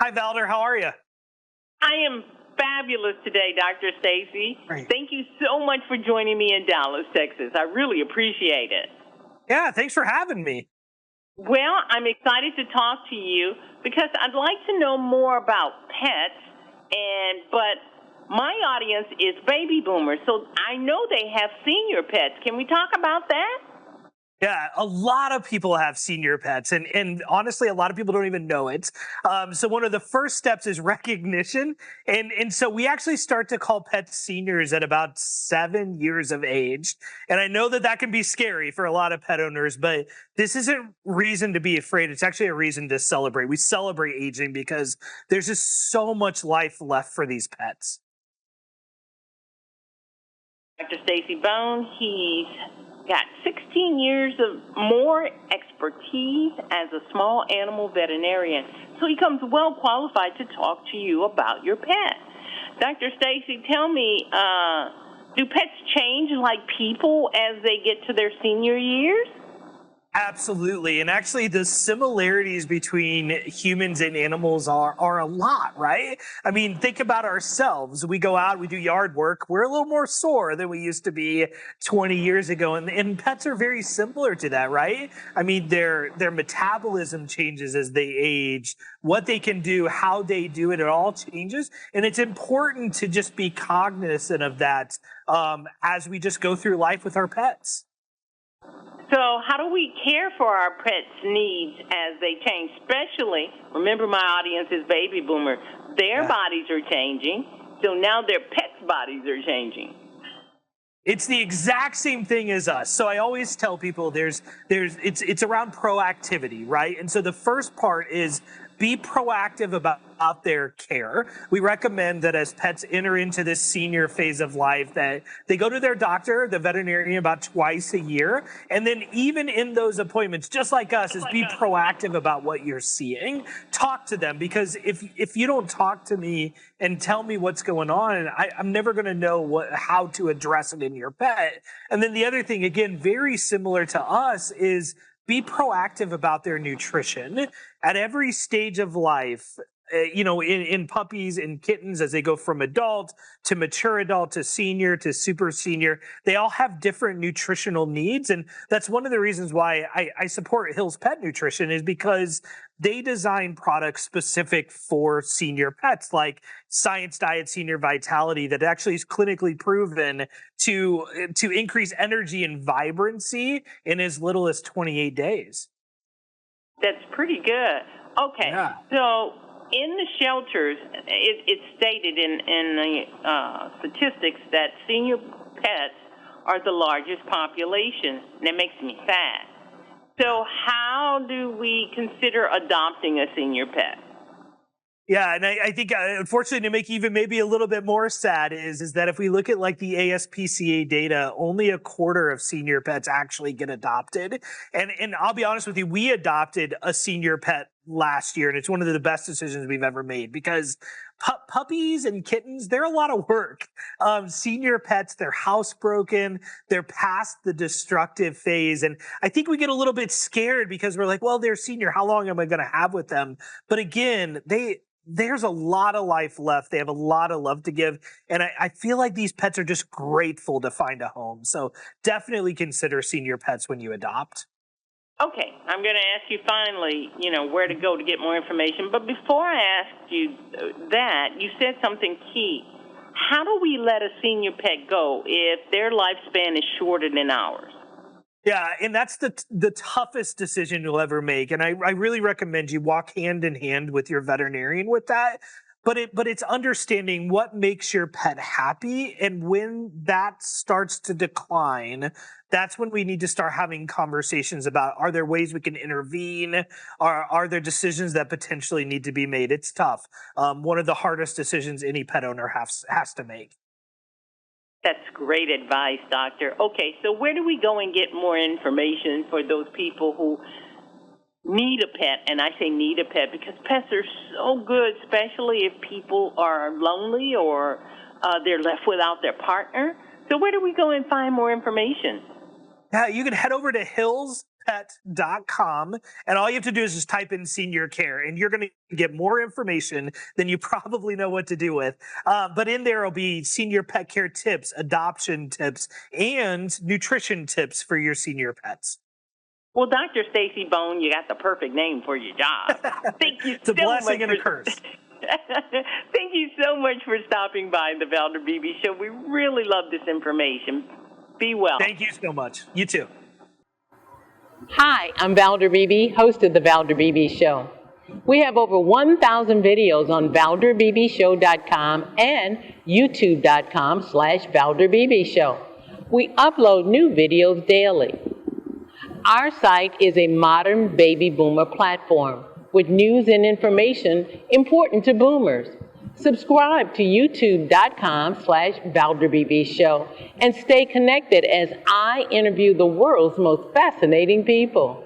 Hi, Valder. How are you? I am fabulous today, Dr. Stacy. Great. Thank you so much for joining me in Dallas, Texas. I really appreciate it. Yeah, thanks for having me. Well, I'm excited to talk to you because I'd like to know more about pets but my audience is baby boomers, so I know they have senior pets. Can we talk about that? Yeah, a lot of people have senior pets, and honestly, a lot of people don't even know it. So one of the first steps is recognition, and so we actually start to call pets seniors at about 7 years of age. And I know that that can be scary for a lot of pet owners, but this isn't reason to be afraid. It's actually a reason to celebrate. We celebrate aging because there's just so much life left for these pets. Dr. Stacy Bone, he's got 16 years of more expertise as a small animal veterinarian, so he comes well qualified to talk to you about your pet. Dr. Stacy, tell me, do pets change like people as they get to their senior years? Absolutely. And actually, the similarities between humans and animals are a lot, right? I mean, think about ourselves. We go out, we do yard work. We're a little more sore than we used to be 20 years ago. And pets are very similar to that, right? I mean, their metabolism changes as they age, what they can do, how they do it, it all changes. And it's important to just be cognizant of that as we just go through life with our pets. So how do we care for our pets' needs as they change? Especially, remember my audience is baby boomer. Their bodies are changing, so now their pets' bodies are changing. It's the exact same thing as us. So I always tell people it's around proactivity, right? And so the first part is be proactive about their care. We recommend that as pets enter into this senior phase of life that they go to their doctor, the veterinarian, about twice a year. And then even in those appointments, just like us, is be proactive about what you're seeing. Talk to them, because if you don't talk to me and tell me what's going on, I'm never going to know how to address it in your pet. And then the other thing, again, very similar to us, is be proactive about their nutrition at every stage of life. In puppies and kittens, as they go from adult to mature adult to senior to super senior, they all have different nutritional needs. And that's one of the reasons why I support Hill's Pet Nutrition, is because they design products specific for senior pets, like Science Diet Senior Vitality, that actually is clinically proven to increase energy and vibrancy in as little as 28 days. That's pretty good. Okay, Yeah. so in the shelters, it's stated in the statistics that senior pets are the largest population, and that makes me sad. So how do we consider adopting a senior pet? Yeah, and I think, unfortunately, to make even maybe a little bit more sad is that if we look at like the ASPCA data, only a quarter of senior pets actually get adopted. And I'll be honest with you, we adopted a senior pet last year, and it's one of the best decisions we've ever made, because puppies and kittens, they're a lot of work. Senior pets, they're housebroken, they're past the destructive phase. And I think we get a little bit scared because we're like, well, they're senior, how long am I going to have with them? But again, there's a lot of life left. They have a lot of love to give. And I feel like these pets are just grateful to find a home. So definitely consider senior pets when you adopt. Okay, I'm going to ask you finally, where to go to get more information. But before I ask you that, you said something key. How do we let a senior pet go if their lifespan is shorter than ours? Yeah, and that's the toughest decision you'll ever make. And I really recommend you walk hand in hand with your veterinarian with that. But it's understanding what makes your pet happy, and when that starts to decline, that's when we need to start having conversations about, are there ways we can intervene? Are there decisions that potentially need to be made? It's tough. One of the hardest decisions any pet owner has to make. That's great advice, Doctor. Okay, so where do we go and get more information for those people who need a pet? And I say need a pet because pets are so good, especially if people are lonely or they're left without their partner. So where do we go and find more information? Yeah, you can head over to Hills seniorpet.com, and all you have to do is just type in senior care, and you're going to get more information than you probably know what to do with. But in there will be senior pet care tips, adoption tips, and nutrition tips for your senior pets. Well, Dr. Stacy Bone, you got the perfect name for your job. Thank you It's a blessing and a curse. Thank you so much for stopping by the Valder Beebe Show. We really love this information. Be well. Thank you so much. You too. Hi, I'm Valder Beebe, host of the Valder Beebe Show. We have over 1,000 videos on ValderBeebeShow.com and YouTube.com/ValderBeebe Show. We upload new videos daily. Our site is a modern baby boomer platform with news and information important to boomers. Subscribe to YouTube.com/ValderBeebe Show and stay connected as I interview the world's most fascinating people.